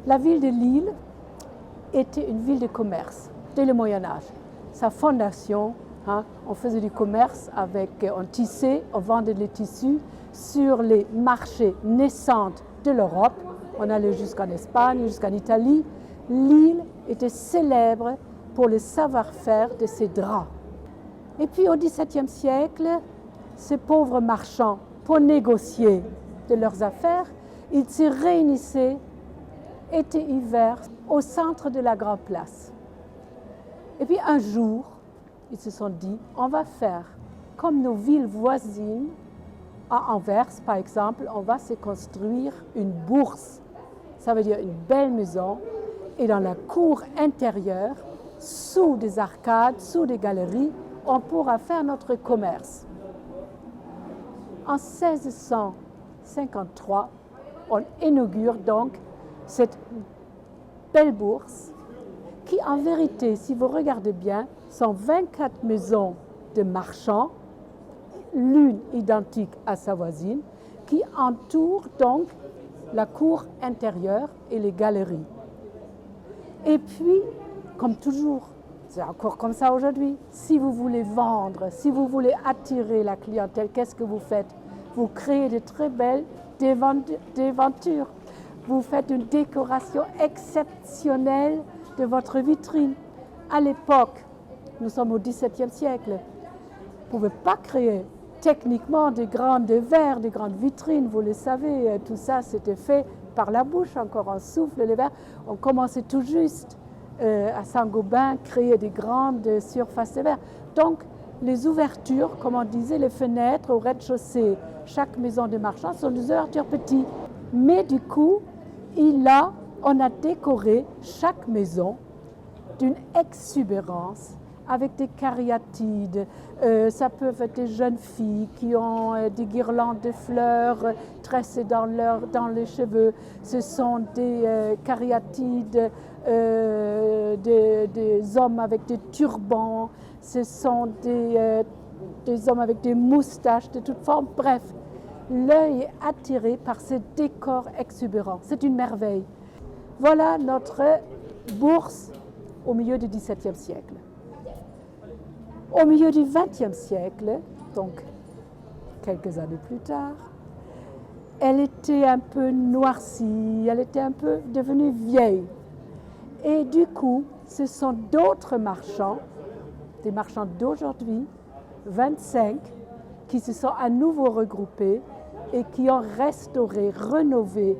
La ville de Lille était une ville de commerce dès le Moyen-Âge. Sa fondation, on faisait du commerce on tissait, on vendait les tissus sur les marchés naissants de l'Europe. On allait jusqu'en Espagne, jusqu'en Italie. Lille était célèbre pour le savoir-faire de ses draps. Et puis au XVIIe siècle, ces pauvres marchands, pour négocier de leurs affaires, ils se réunissaient été et hiver au centre de la Grande Place. Et puis un jour, ils se sont dit, on va faire comme nos villes voisines. À Anvers, par exemple, on va se construire une bourse. Ça veut dire une belle maison. Et dans la cour intérieure, sous des arcades, sous des galeries, on pourra faire notre commerce. En 1653, on inaugure donc cette belle bourse qui, en vérité, si vous regardez bien, sont 24 maisons de marchands, l'une identique à sa voisine, qui entourent donc la cour intérieure et les galeries. Et puis, comme toujours, c'est encore comme ça aujourd'hui, si vous voulez vendre, si vous voulez attirer la clientèle, qu'est-ce que vous faites? Vous créez de très belles devantures. Vous faites une décoration exceptionnelle de votre vitrine. À l'époque, nous sommes au XVIIe siècle, vous ne pouvez pas créer techniquement des grandes verres, des grandes vitrines, vous le savez, tout ça c'était fait par la bouche, encore on souffle les verres. On commençait tout juste à Saint-Gobain, créer des grandes surfaces de verre. Donc, les ouvertures, comme on disait, les fenêtres au rez-de-chaussée, chaque maison de marchand sont des ouvertures petites. Mais du coup, on a décoré chaque maison d'une exubérance avec des cariatides. Ça peut être des jeunes filles qui ont des guirlandes de fleurs tressées dans les cheveux. Ce sont des cariatides, des hommes avec des turbans. Ce sont des hommes avec des moustaches de toutes formes. Bref, l'œil est attiré par ce décor exubérant. C'est une merveille. Voilà notre bourse au milieu du XVIIe siècle. Au milieu du XXe siècle, donc quelques années plus tard, elle était un peu noircie, elle était un peu devenue vieille. Et du coup, ce sont d'autres marchands, des marchands d'aujourd'hui, 25, qui se sont à nouveau regroupés et qui ont restauré, rénové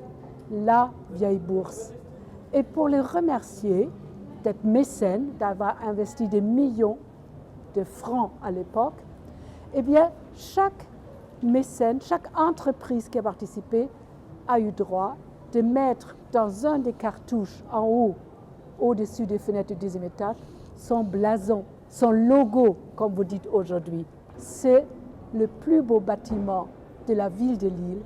la vieille bourse. Et pour les remercier d'être mécènes, d'avoir investi des millions de francs à l'époque, eh bien, chaque mécène, chaque entreprise qui a participé a eu droit de mettre dans un des cartouches en haut, au-dessus des fenêtres du deuxième étage, son blason, son logo, comme vous dites aujourd'hui. C'est le plus beau bâtiment de la ville de Lille.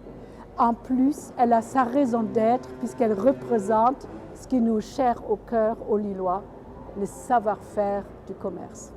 En plus, elle a sa raison d'être puisqu'elle représente ce qui nous est cher au cœur, aux Lillois, le savoir-faire du commerce.